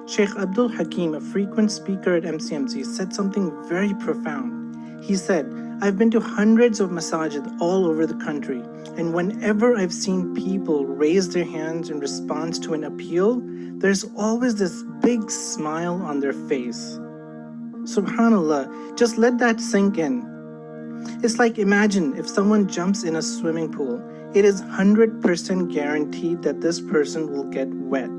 Sheikh Abdul Hakim, a frequent speaker at MCMC, said something very profound. He said, I've been to hundreds of masajid all over the country, and whenever I've seen people raise their hands in response to an appeal, there's always this big smile on their face. Subhanallah, just let that sink in. It's like, imagine if someone jumps in a swimming pool. It is 100% guaranteed that this person will get wet.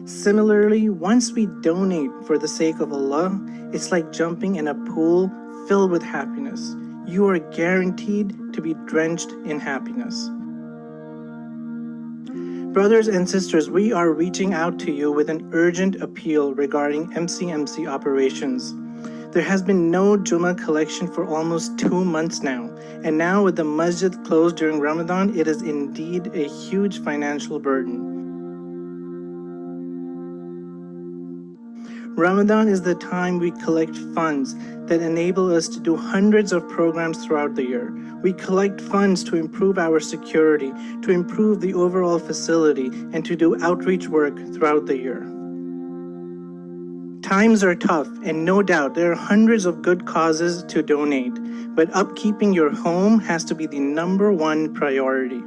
Similarly, once we donate for the sake of Allah, it's like jumping in a pool filled with happiness. You are guaranteed to be drenched in happiness. Brothers and sisters, we are reaching out to you with an urgent appeal regarding MCMC operations. There has been no Jummah collection for almost 2 months now, and now with the masjid closed during Ramadan, it is indeed a huge financial burden. Ramadan is the time we collect funds that enable us to do hundreds of programs throughout the year. We collect funds to improve our security, to improve the overall facility, and to do outreach work throughout the year. Times are tough, and no doubt there are hundreds of good causes to donate, but upkeeping your home has to be the #1 priority.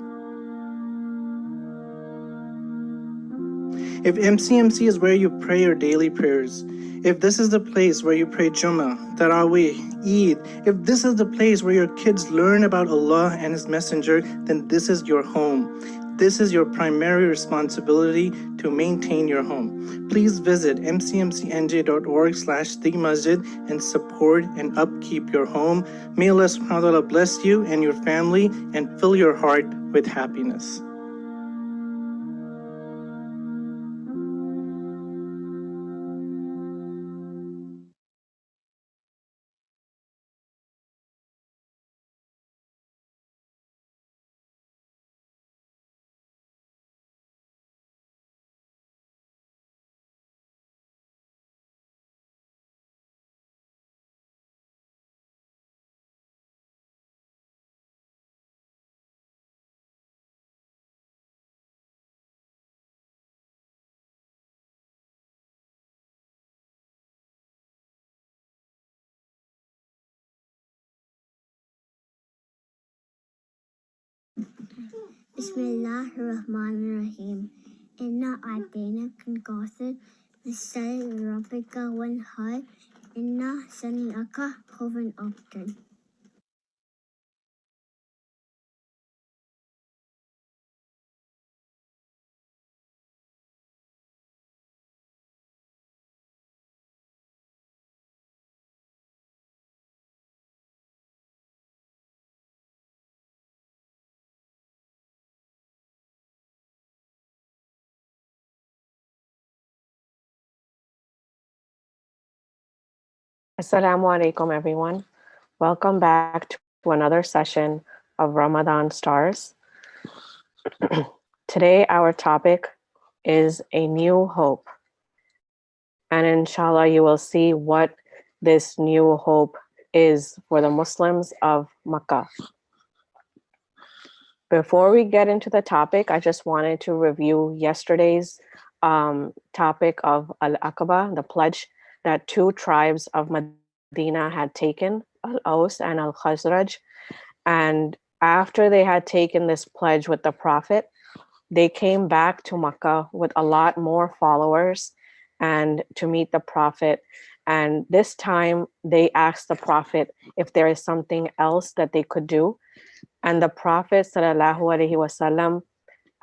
If MCMC is where you pray your daily prayers, if this is the place where you pray Jummah, Taraweeh, Eid, if this is the place where your kids learn about Allah and His Messenger, then this is your home. This is your primary responsibility to maintain your home. Please visit mcmcnj.org/themasjid and support and upkeep your home. May Allah subhanahu wa ta'ala bless you and your family and fill your heart with happiness. Bismillahirrahmanirrahim. Inna a'tayna al-kawthar fas'al rabbika wanhar. Inna sani'aka huwal abtar. Assalamu alaikum, everyone. Welcome back to another session of Ramadan Stars. Today, our topic is a new hope. And inshallah, you will see what this new hope is for the Muslims of Makkah. Before we get into the topic, I just wanted to review yesterday's topic of Al-Aqaba, the pledge that 2 tribes of Medina had taken, Al-Aus and Al-Khazraj. And after they had taken this pledge with the Prophet, they came back to Makkah with a lot more followers and to meet the Prophet. And this time they asked the Prophet if there is something else that they could do. And the Prophet ﷺ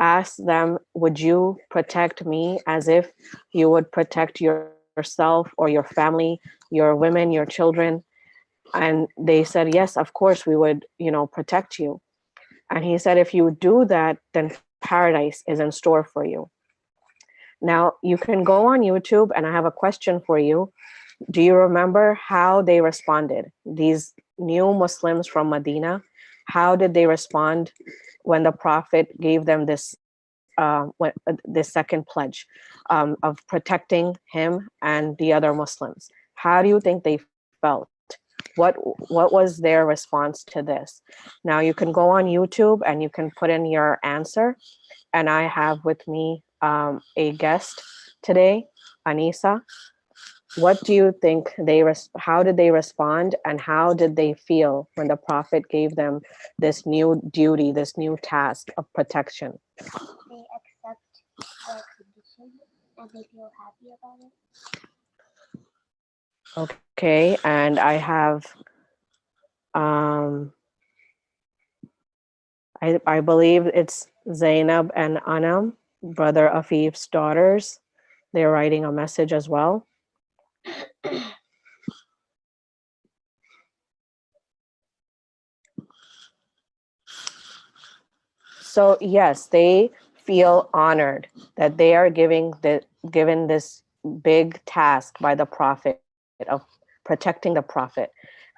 asked them, would you protect me as if you would protect yourself or your family, your women, your children? And they said, yes, of course we would, protect you. And he said, if you do that, then paradise is in store for you. Now you can go on YouTube, and I have a question for you. Do you remember how they responded? These new Muslims from Medina, how did they respond when the Prophet gave them this second pledge of protecting him and the other Muslims? How do you think they felt? What was their response to this? Now you can go on YouTube and you can put in your answer. And I have with me a guest today, Anisa, what do you think how did they respond, and how did they feel when the prophet gave them this new duty, this new task of protection? They accept their condition and they feel happy about it. Okay, and um I believe it's Zainab and Anam, brother Afif's daughters. They're writing a message as well. So yes, they feel honored that they are given this big task by the prophet of protecting the prophet,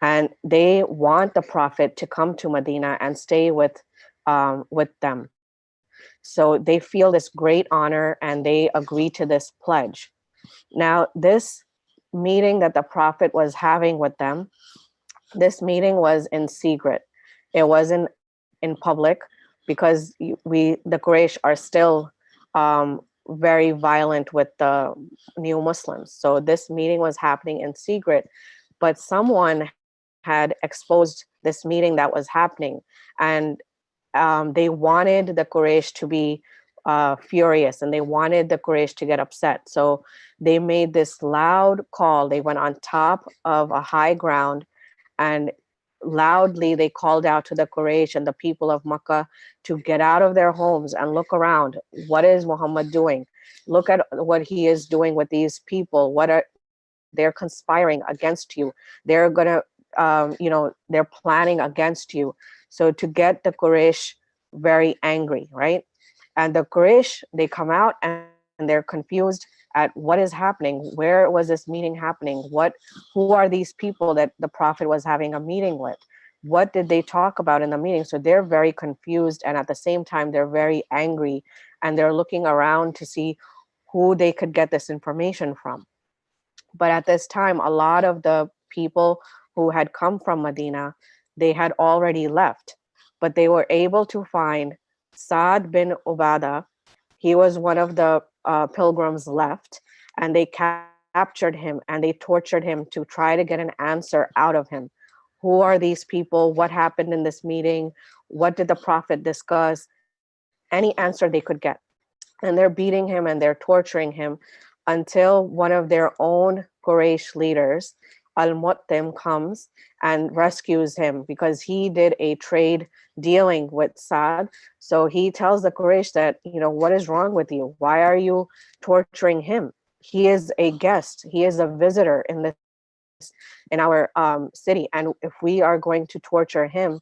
and they want the prophet to come to Medina and stay with them. So they feel this great honor and they agree to this pledge. Now, this meeting that the prophet was having with them, this meeting was in secret. It wasn't in public because the Quraysh are still very violent with the new Muslims. So this meeting was happening in secret, but someone had exposed this meeting that was happening, and they wanted the Quraysh to be furious, and they wanted the Quraysh to get upset. So they made this loud call. They went on top of a high ground and loudly they called out to the Quraysh and the people of Makkah to get out of their homes and look around. What is Muhammad doing? Look at what he is doing with these people. They're conspiring against you. They're gonna, they're planning against you. So to get the Quraysh very angry, right? And the Quraysh, they come out and they're confused at what is happening. Where was this meeting happening? Who are these people that the prophet was having a meeting with? What did they talk about in the meeting? So they're very confused, and at the same time they're very angry, and they're looking around to see who they could get this information from. But at this time, a lot of the people who had come from Medina, they had already left, but they were able to find Saad bin Ubada. He was one of the pilgrims left, and they captured him and they tortured him to try to get an answer out of him. Who are these people? What happened in this meeting? What did the prophet discuss? Any answer they could get. And they're beating him and they're torturing him until one of their own Quraysh leaders, Al-Mu'tim, comes and rescues him because he did a trade dealing with Saad. So he tells the Quraysh that, what is wrong with you? Why are you torturing him? He is a guest. He is a visitor in our city. And if we are going to torture him,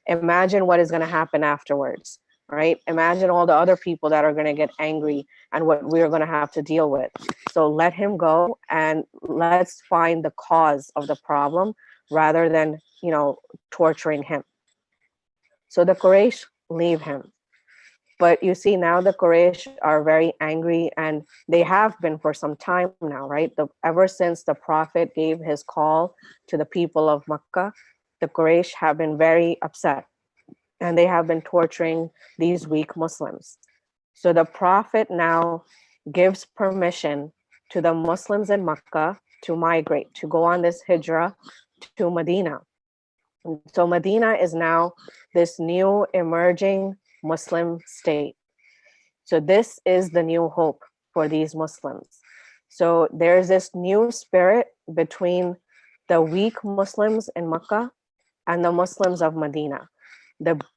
imagine what is going to happen afterwards, right? Imagine all the other people that are going to get angry and what we're going to have to deal with. So let him go and let's find the cause of the problem rather than, torturing him. So the Quraysh leave him. But you see, now the Quraysh are very angry, and they have been for some time now, right? Ever since the Prophet gave his call to the people of Makkah, the Quraysh have been very upset, and they have been torturing these weak Muslims. So the Prophet now gives permission to the Muslims in Makkah to migrate, to go on this hijrah to Medina. So Medina is now this new emerging Muslim state. So this is the new hope for these Muslims. So there's this new spirit between the weak Muslims in Makkah and the Muslims of Medina.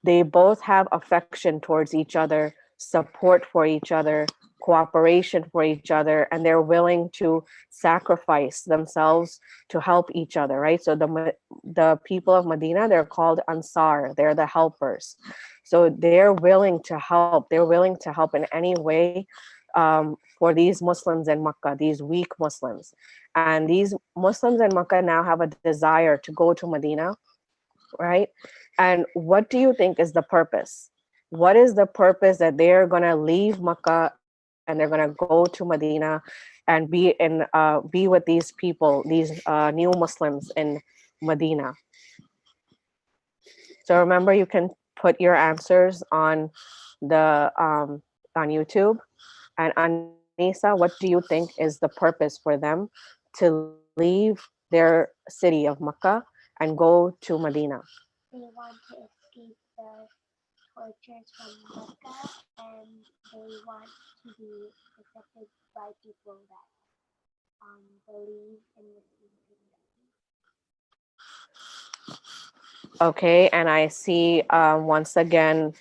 They both have affection towards each other, support for each other, cooperation for each other, and they're willing to sacrifice themselves to help each other, right? So the people of Medina, they're called Ansar, they're the helpers. So they're willing to help. They're willing to help in any way for these Muslims in Makkah, these weak Muslims. And these Muslims in Makkah now have a desire to go to Medina, right? And what do you think is the purpose? What is the purpose that they're going to leave Makkah and they're going to go to Medina and be with these people, these new Muslims in Medina? So remember, you can put your answers on the on YouTube. And Anisa, Anisa, what do you think is the purpose for them to leave their city of Makkah and go to Medina? They want to escape the tortures from Mecca, and they want to be accepted by people that believe in the same thing that Okay, and I see once again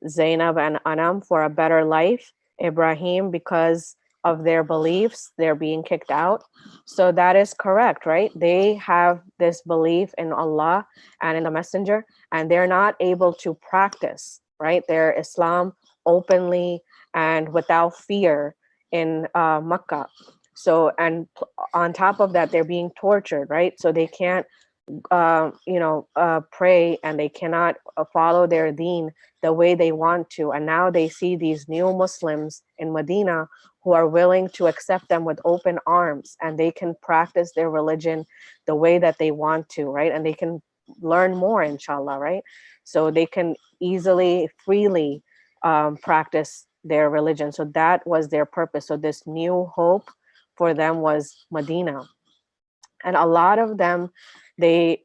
Zainab and Anam for a better life. Ibrahim, because of their beliefs, they're being kicked out. So that is correct, right? They have this belief in Allah and in the Messenger, and they're not able to practice, right? Their Islam openly and without fear in Makkah. So, and on top of that, they're being tortured, right? So they can't pray, and they cannot follow their deen the way they want to. And now they see these new Muslims in Medina who are willing to accept them with open arms, and they can practice their religion the way that they want to, right? And they can learn more, inshallah, right? So they can easily, freely practice their religion. So that was their purpose. So this new hope for them was Medina. And a lot of them, they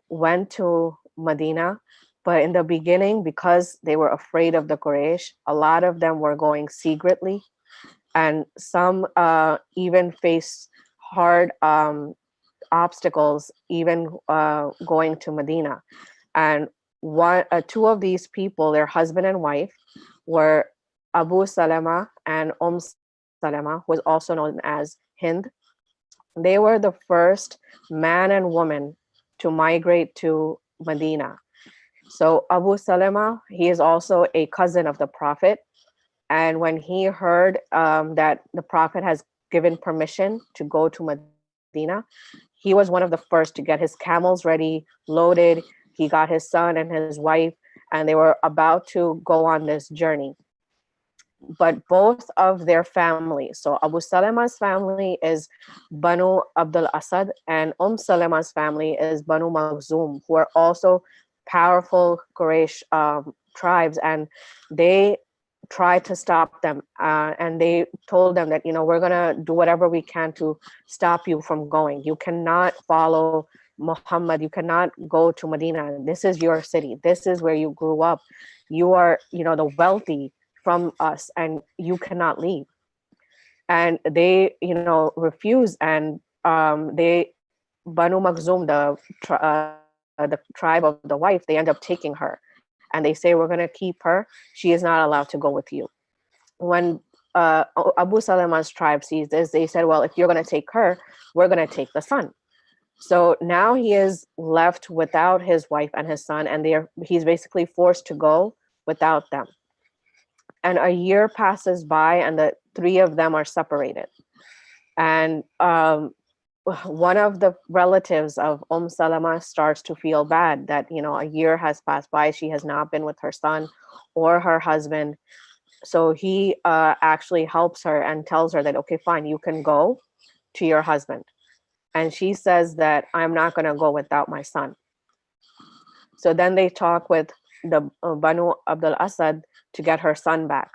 went to Medina, but in the beginning, because they were afraid of the Quraysh, a lot of them were going secretly, and some even faced hard obstacles, even going to Medina. And two of these people, their husband and wife, were Abu Salama and Salama, who was also known as Hind. They were the first man and woman to migrate to Medina. So Abu Salama, he is also a cousin of the Prophet. And when he heard that the Prophet has given permission to go to Medina, he was one of the first to get his camels ready, loaded. He got his son and his wife, and they were about to go on this journey. But both of their families, so Abu Salama's family is Banu Abdul Asad, and Salama's family is Banu Makhzum, who are also powerful Quraysh tribes, and they tried to stop them, and they told them that, we're gonna do whatever we can to stop you from going. You cannot follow Muhammad. You cannot go to Medina. This is your city. This is where you grew up. You are, the wealthy from us, and you cannot leave. And they, refuse, and they Banu Makhzum, the tribe of the wife, they end up taking her, and they say, we're going to keep her. She is not allowed to go with you. When Abu Salama's tribe sees this, they said, well, if you're going to take her, we're going to take the son. So now he is left without his wife and his son, and he's basically forced to go without them. And a year passes by, and the three of them are separated. And one of the relatives of Salama starts to feel bad that, a year has passed by. She has not been with her son or her husband. So he actually helps her and tells her that, okay, fine, you can go to your husband. And she says that, I'm not going to go without my son. So then they talk with the Banu Abdul Asad to get her son back.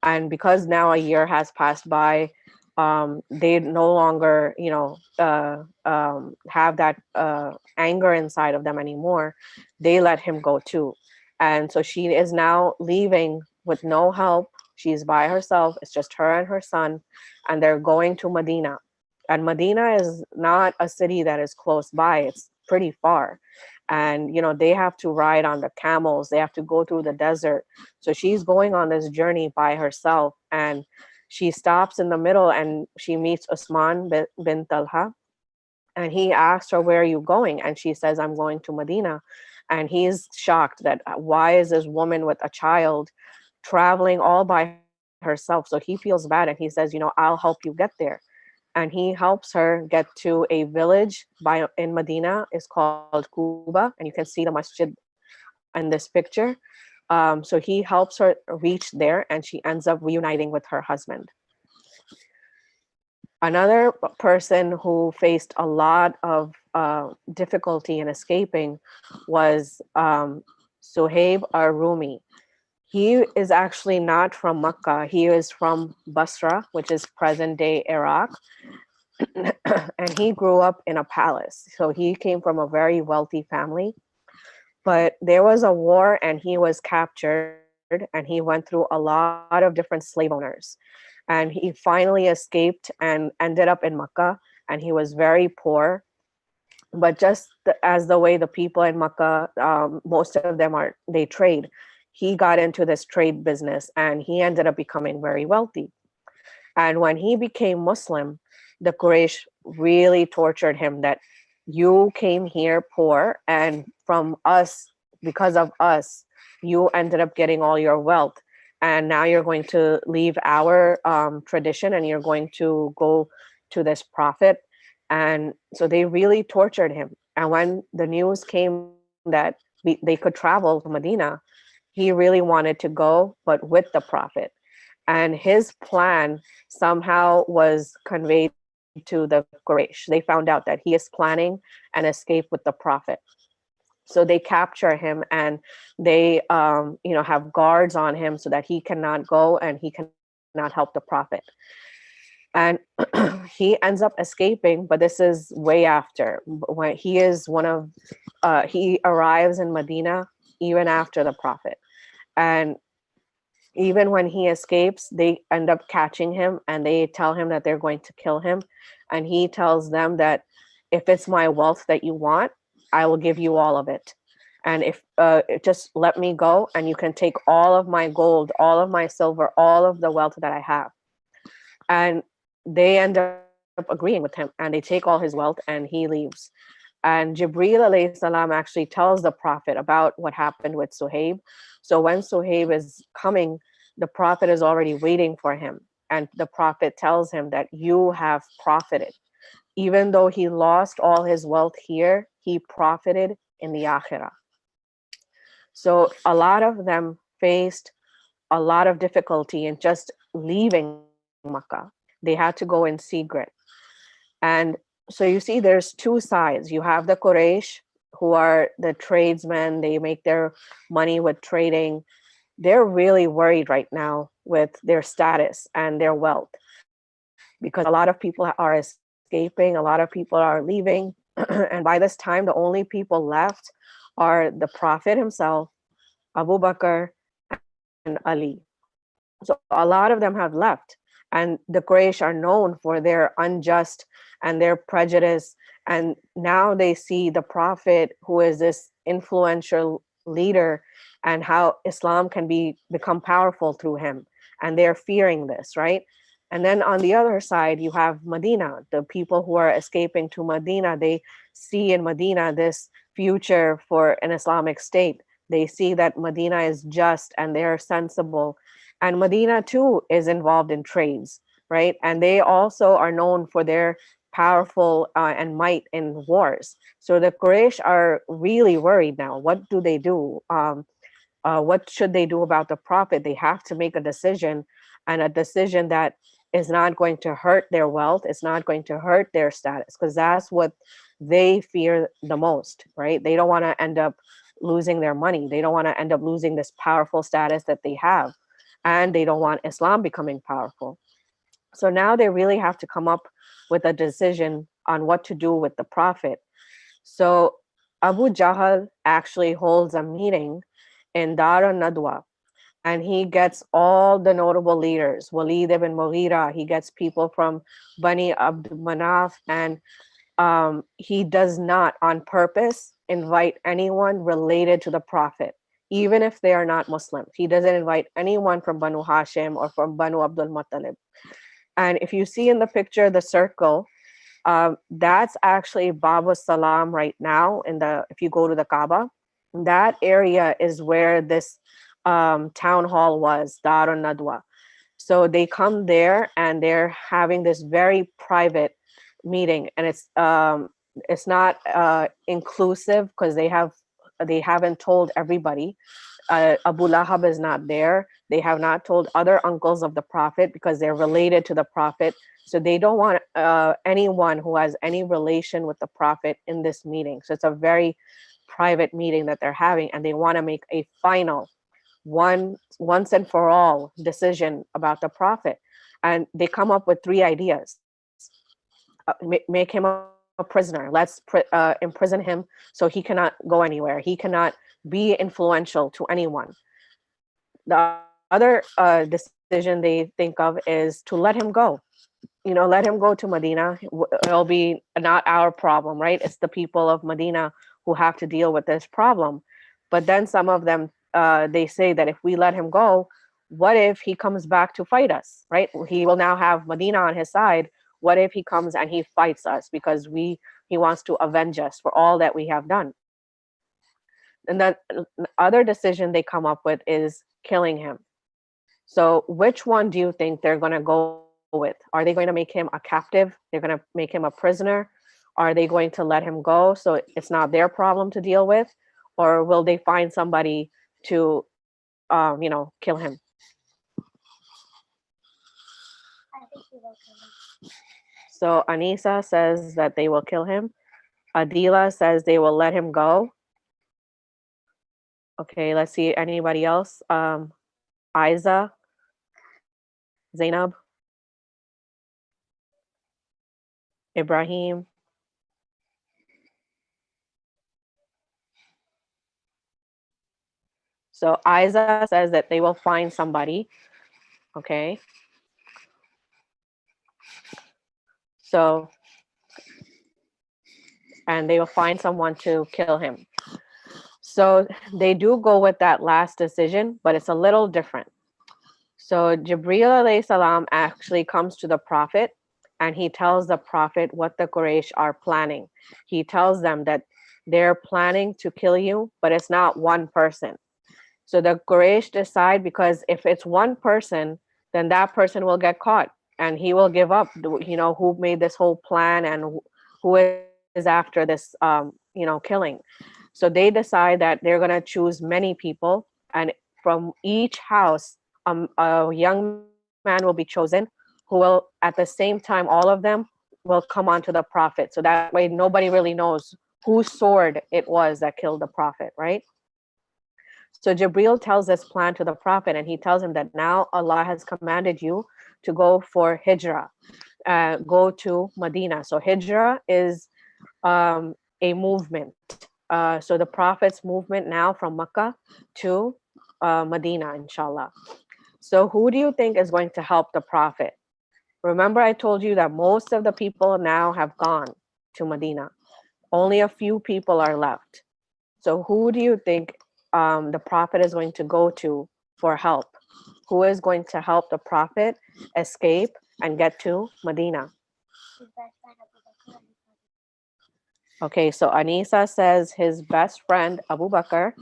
And because now a year has passed by, they no longer, have that anger inside of them anymore. They let him go too. And so she is now leaving with no help. She's by herself. It's just her and her son, and they're going to Medina. And Medina is not a city that is close by. It's pretty far. And, they have to ride on the camels. They have to go through the desert. So she's going on this journey by herself. And she stops in the middle, and she meets Usman bin Talha. And he asks her, where are you going? And she says, I'm going to Medina. And he's shocked that, why is this woman with a child traveling all by herself? So he feels bad, and he says, I'll help you get there. And he helps her get to a village in Medina. It's called Kuba, and you can see the masjid in this picture. So he helps her reach there, and she ends up reuniting with her husband. Another person who faced a lot of difficulty in escaping was Suhaib ar-Rumi. He is actually not from Makkah. He is from Basra, which is present day Iraq. And he grew up in a palace. So he came from a very wealthy family. But there was a war and he was captured and he went through a lot of different slave owners. And he finally escaped and ended up in Makkah, and he was very poor. But just as the way the people in Makkah, most of them are, they trade, he got into this trade business and he ended up becoming very wealthy. And when he became Muslim, the Quraysh really tortured him that you came here poor, and from us, because of us, you ended up getting all your wealth. And now you're going to leave our tradition and you're going to go to this prophet. And so they really tortured him. And when the news came that they could travel to Medina, he really wanted to go, but with the prophet. And his plan somehow was conveyed to the Quraysh. They found out that he is planning an escape with the prophet. So they capture him and they, have guards on him so that he cannot go and he cannot help the prophet. And he ends up escaping, but this is way after. When he is one of, he arrives in Medina even after the prophet. And even when he escapes, they end up catching him and they tell him that they're going to kill him. And he tells them that if it's my wealth that you want, I will give you all of it. And if just let me go and you can take all of my gold, all of my silver, all of the wealth that I have. And they end up agreeing with him and they take all his wealth and he leaves. And Jibreel alayhi salam actually tells the prophet about what happened with Suhaib. So when Suhaib is coming, the prophet is already waiting for him. And the prophet tells him that you have profited. Even though he lost all his wealth here, he profited in the akhirah. So a lot of them faced a lot of difficulty in just leaving Makkah. They had to go in secret. And so you see, there's two sides. You have the Quraysh, who are the tradesmen, they make their money with trading. They're really worried right now with their status and their wealth because a lot of people are escaping, a lot of people are leaving. And by this time, the only people left are the Prophet himself, Abu Bakr, and Ali. So a lot of them have left. And the Quraysh are known for their unjust and their prejudice. And now they see the Prophet, who is this influential leader, and how Islam can become powerful through him. And they're fearing this, right? And then on the other side, you have Medina, the people who are escaping to Medina. They see in Medina this future for an Islamic state. They see that Medina is just and they're sensible. And Medina too is involved in trades, right? And they also are known for their powerful and might in wars. So the Quraysh are really worried now. What do they do? What should they do about the prophet? They have to make a decision, and a decision that is not going to hurt their wealth. It's not going to hurt their status, because that's what they fear the most, right? They don't want to end up losing their money. They don't want to end up losing this powerful status that they have. And they don't want Islam becoming powerful. So now they really have to come up with a decision on what to do with the prophet. So Abu Jahl actually holds a meeting in Dar al-Nadwa, and he gets all the notable leaders, Walid ibn Mughira, he gets people from Bani Abd Manaf, and he does not on purpose invite anyone related to the prophet, even if they are not Muslims. He doesn't invite anyone from Banu Hashim or from Banu Abdul Muttalib. And if you see in the picture, the circle, that's actually Baba Salam right now. If you go to the Kaaba, that area is where this town hall was, Darun Nadwa. So they come there and they're having this very private meeting, and it's not inclusive because they haven't told everybody. Abu Lahab is not there. They have not told other uncles of the prophet because they're related to the prophet. So they don't want anyone who has any relation with the prophet in this meeting. So it's a very private meeting that they're having, and they want to make a final once and for all decision about the prophet. And they come up with three ideas. Make him a prisoner. Let's imprison him so he cannot go anywhere. He cannot be influential to anyone. The other decision they think of is to let him go. Let him go to Medina. It'll be not our problem, right? It's the people of Medina who have to deal with this problem. But then some of them, they say that if we let him go, what if he comes back to fight us, right? He will now have Medina on his side. What if he comes and he fights us because he wants to avenge us for all that we have done? And then other decision they come up with is killing him. So which one do you think they're going to go with? Are they going to make him a captive? They're going to make him a prisoner? Are they going to let him go so it's not their problem to deal with? Or will they find somebody to, kill him? I think we will kill him. So Anisa says that they will kill him. Adila says they will let him go. Okay, let's see anybody else. Isa, Zainab, Ibrahim. So Isa says that they will find somebody. Okay. So, and they will find someone to kill him. So they do go with that last decision, but it's a little different. So Jibril alayhi salam actually comes to the Prophet and he tells the Prophet what the Quraysh are planning. He tells them that they're planning to kill you, but it's not one person. So the Quraysh decide, because if it's one person, then that person will get caught and he will give up, who made this whole plan and who is after this, killing. So they decide that they're going to choose many people, and from each house, a young man will be chosen who will, at the same time, all of them will come onto the Prophet. So that way nobody really knows whose sword it was that killed the Prophet, right? So Jibril tells this plan to the Prophet, and he tells him that now Allah has commanded you to go for hijrah, go to Medina. So hijrah is a movement. So the Prophet's movement now from Mecca to Medina, inshallah. So who do you think is going to help the Prophet? Remember, I told you that most of the people now have gone to Medina. Only a few people are left. So who do you think the Prophet is going to go to for help? Who is going to help the Prophet escape and get to Medina? His best friend Abu Bakr and his cousin. Okay, so Anisa says his best friend Abu Bakr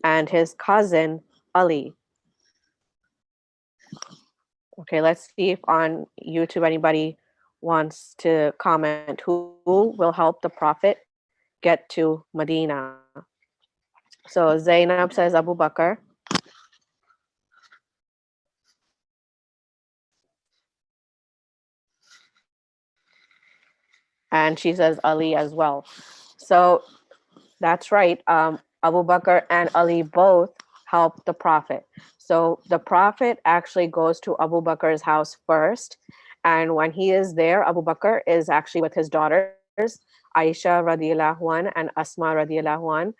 and his cousin Ali. Okay, let's see if on YouTube anybody wants to comment who will help the Prophet get to Medina. So Zainab says Abu Bakr. And she says Ali as well. So that's right. Abu Bakr and Ali both helped the Prophet. So the Prophet actually goes to Abu Bakr's house first. And when he is there, Abu Bakr is actually with his daughters, Aisha radiallahu anh and Asma radiallahu anh.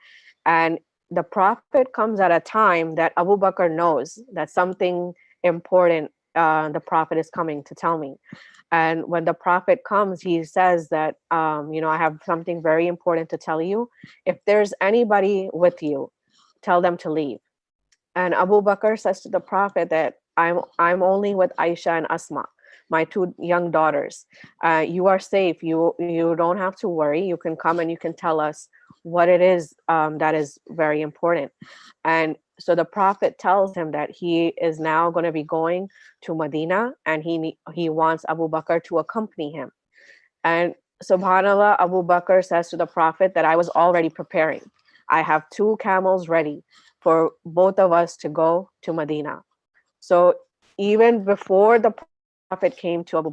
And the Prophet comes at a time that Abu Bakr knows that something important, the Prophet is coming to tell me. And when the Prophet comes, he says that, I have something very important to tell you. If there's anybody with you, tell them to leave. And Abu Bakr says to the Prophet that I'm only with Aisha and Asma, my two young daughters. You are safe. You don't have to worry. You can come and you can tell us what it is that is very important. And so the Prophet tells him that he is now going to be going to Medina, and he wants Abu Bakr to accompany him. And subhanallah, Abu Bakr says to the Prophet that I was already preparing. I have 2 camels ready for both of us to go to Medina. So even before the Prophet came to Abu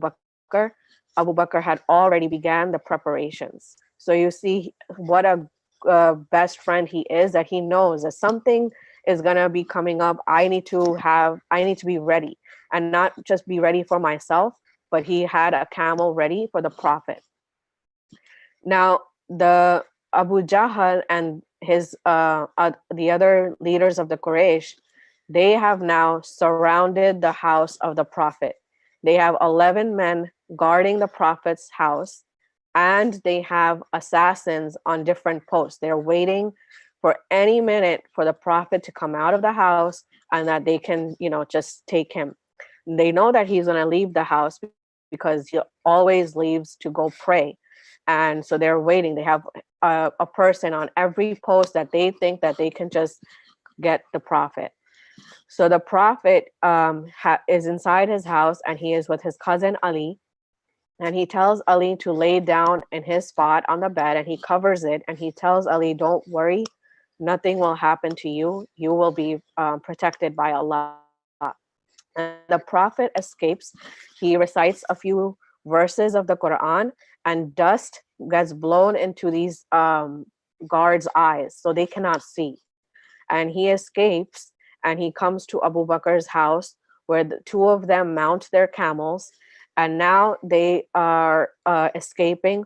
Bakr had already began the preparations. So you see what a best friend he is, that he knows that something is going to be coming up. I need to be ready, and not just be ready for myself, but he had a camel ready for the prophet. Now, the Abu Jahl and his the other leaders of the Quraysh, they have now surrounded the house of the prophet. They have 11 men guarding the prophet's house, and they have assassins on different posts. They're waiting for any minute for the prophet to come out of the house, and that they can, just take him. They know that he's going to leave the house because he always leaves to go pray. And so they're waiting. They have a person on every post that they think that they can just get the prophet. So the prophet is inside his house, and he is with his cousin Ali. And he tells Ali to lay down in his spot on the bed, and he covers it. And he tells Ali, don't worry, nothing will happen to you. You will be protected by Allah. And the prophet escapes. He recites a few verses of the Quran, and dust gets blown into these guards' eyes so they cannot see. And he escapes, and he comes to Abu Bakr's house, where the two of them mount their camels, and now they are escaping.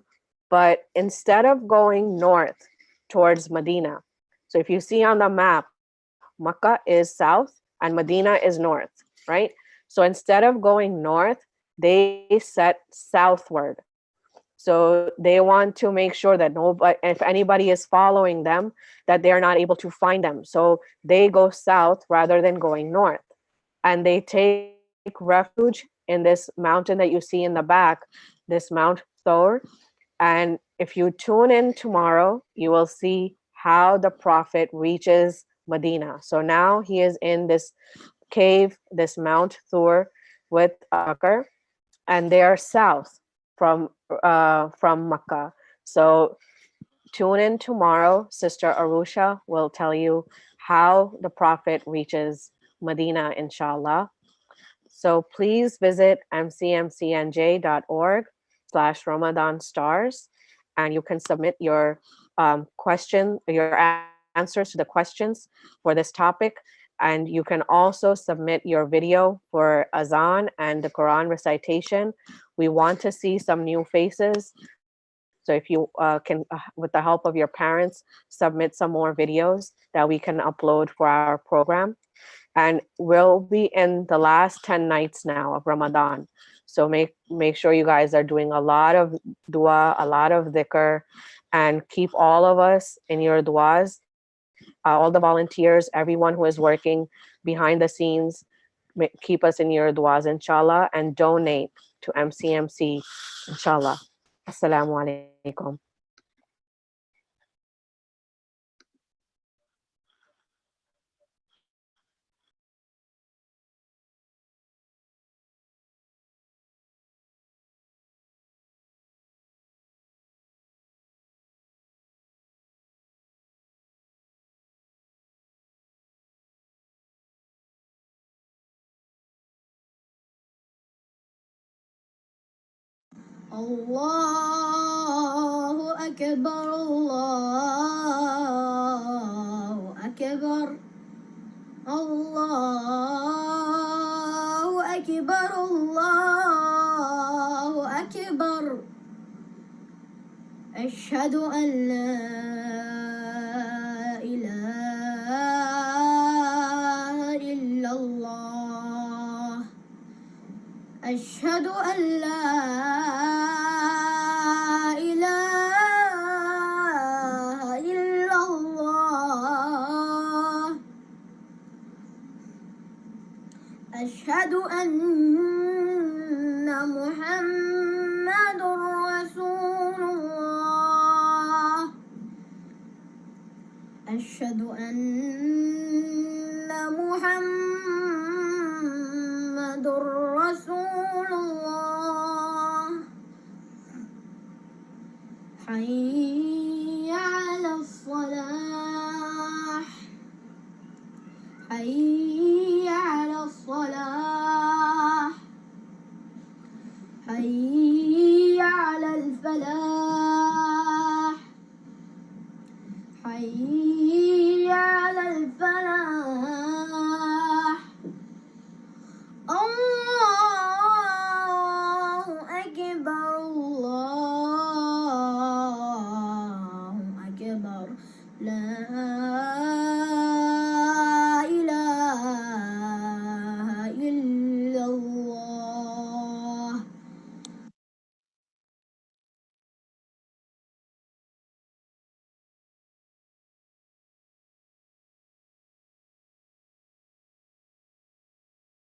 But instead of going north towards Medina, so if you see on the map, Makkah is south and Medina is north, right? So instead of going north, they set southward. So they want to make sure that nobody, if anybody is following them, that they are not able to find them. So they go south rather than going north. And they take refuge in this mountain that you see in the back, this Mount Thor. And if you tune in tomorrow, you will see how the prophet reaches Medina. So now he is in this cave, this Mount Thor, with Abu Bakr, and they are south from Makkah. So tune in tomorrow. Sister Arusha will tell you how the prophet reaches Medina, inshallah. So please visit mcmcnj.org/Ramadan stars, and you can submit your your answers to the questions for this topic. And you can also submit your video for Azan and the Quran recitation. We want to see some new faces. So if you can, with the help of your parents, submit some more videos that we can upload for our program. And we'll be in the last 10 nights now of Ramadan. So make sure you guys are doing a lot of dua, a lot of dhikr, and keep all of us in your duas. All the volunteers, everyone who is working behind the scenes, keep us in your duas, inshallah, and donate to MCMC, inshallah. Assalamu alaikum. الله أكبر الله أكبر الله أكبر الله أكبر أشهد أن لا إله إلا الله أشهد أن لا إله إلا الله أشهد أن محمد رسول الله أشهد أن محمد رسول الله حي